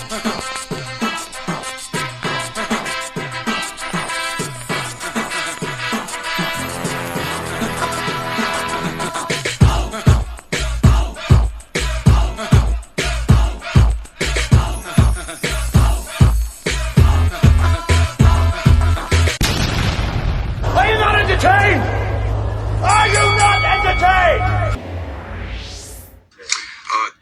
Are you not entertained? Are you not entertained?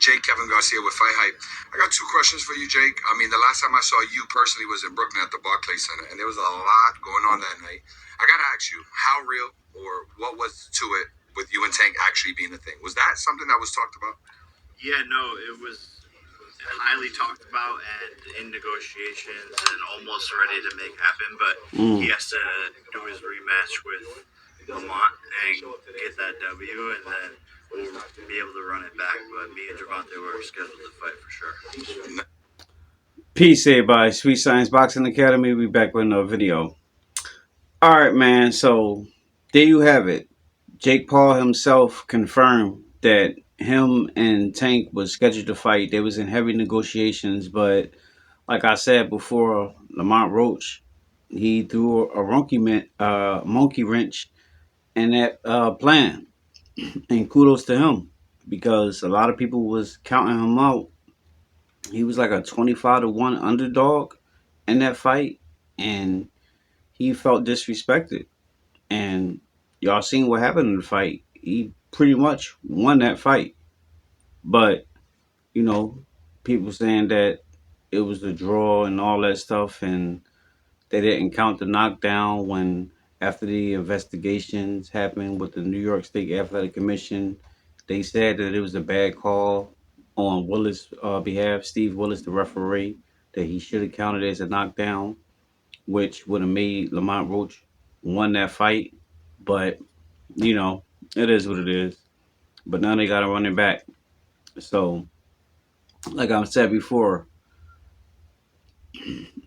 Jake Kevin Garcia with Fight Hype. I got two questions for you, Jake. I mean, the last time I saw you personally was in Brooklyn at the Barclays Center, and there was a lot going on that night. I gotta ask you, how real or what was to it with you and Tank actually being a thing? Was that something that was talked about? Yeah, no, it was highly talked about and in negotiations and almost ready to make happen, but he has to do his rematch with Lamont and get that W, and then we'll be able to run it back. But me and Gervonta were scheduled to fight for sure. Peace, everybody. Sweet Science Boxing Academy. We back with another video. All right, man. So there you have it. Jake Paul himself confirmed that him and Tank was scheduled to fight. They was in heavy negotiations, but like I said before, Lamont Roach, he threw a monkey wrench in that plan, and kudos to him because a lot of people was counting him out. He was like a 25-1 underdog in that fight, and he felt disrespected. And y'all seen what happened in the fight. He pretty much won that fight. But, you know, people saying that it was a draw and all that stuff, and they didn't count the knockdown when after the investigations happened with the New York State Athletic Commission, they said that it was a bad call on Willis' behalf, Steve Willis, the referee, that he should have counted as a knockdown, which would have made Lamont Roach won that fight. But, you know, it is what it is. But now they got to run it back. So, like I said before,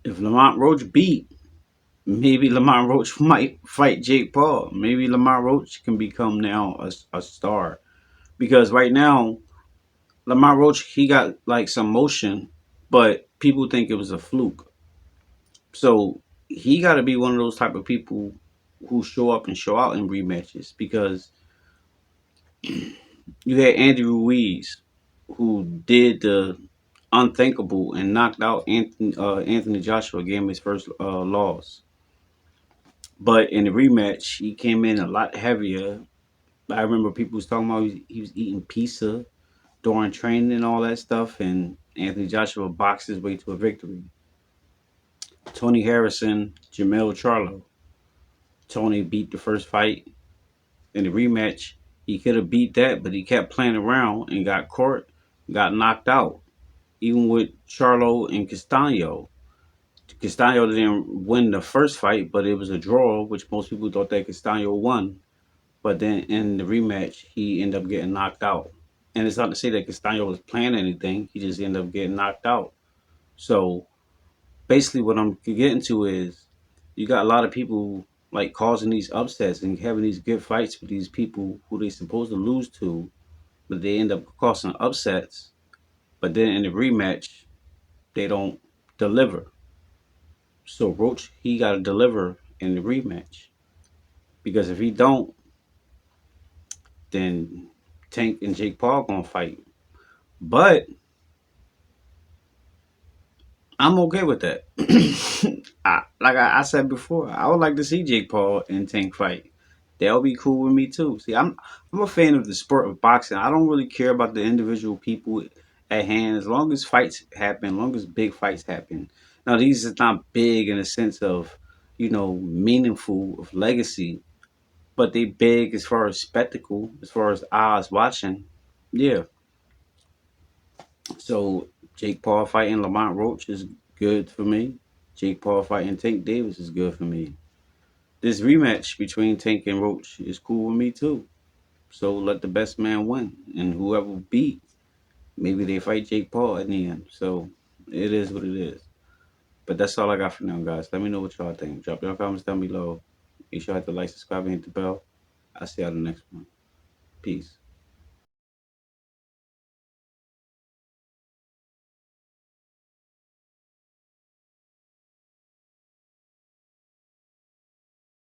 if Lamont Roach beat, maybe Lamont Roach might fight Jake Paul. Maybe Lamont Roach can become now a star. Because right now, Lamont Roach, he got like some motion, but people think it was a fluke. So he got to be one of those type of people who show up and show out in rematches. Because you had Andy Ruiz, who did the unthinkable and knocked out Anthony Joshua, gave him his first loss. But in the rematch, he came in a lot heavier. I remember people was talking about he was eating pizza during training and all that stuff, and Anthony Joshua boxed his way to a victory. Tony Harrison, Jamel Charlo. Tony beat the first fight. In the rematch, he could have beat that, but he kept playing around and got caught, got knocked out. Even with Charlo and Castano. Castano didn't win the first fight, but it was a draw, which most people thought that Castano won. But then in the rematch, he ended up getting knocked out. And it's not to say that Castano was playing anything. He just ended up getting knocked out. So basically what I'm getting to is you got a lot of people like causing these upsets and having these good fights with these people who they supposed to lose to, but they end up causing upsets. But then in the rematch, they don't deliver. So Roach, he got to deliver in the rematch. Because if he don't, then Tank and Jake Paul gonna fight. But I'm okay with that. I said before, I would like to see Jake Paul and Tank fight. That would be cool with me too. See, I'm a fan of the sport of boxing. I don't really care about the individual people at hand as long as fights happen, as long as big fights happen. Now these is not big in the sense of, meaningful of legacy, but they big as far as spectacle, as far as eyes watching. Yeah. So Jake Paul fighting Lamont Roach is good for me. Jake Paul fighting Tank Davis is good for me. This rematch between Tank and Roach is cool with me too. So let the best man win. And whoever beat, maybe they fight Jake Paul in the end. So it is what it is. But that's all I got for now, guys. Let me know what y'all think. Drop your comments down below. Make sure you hit the like, subscribe, and hit the bell. I'll see y'all in the next one. Peace.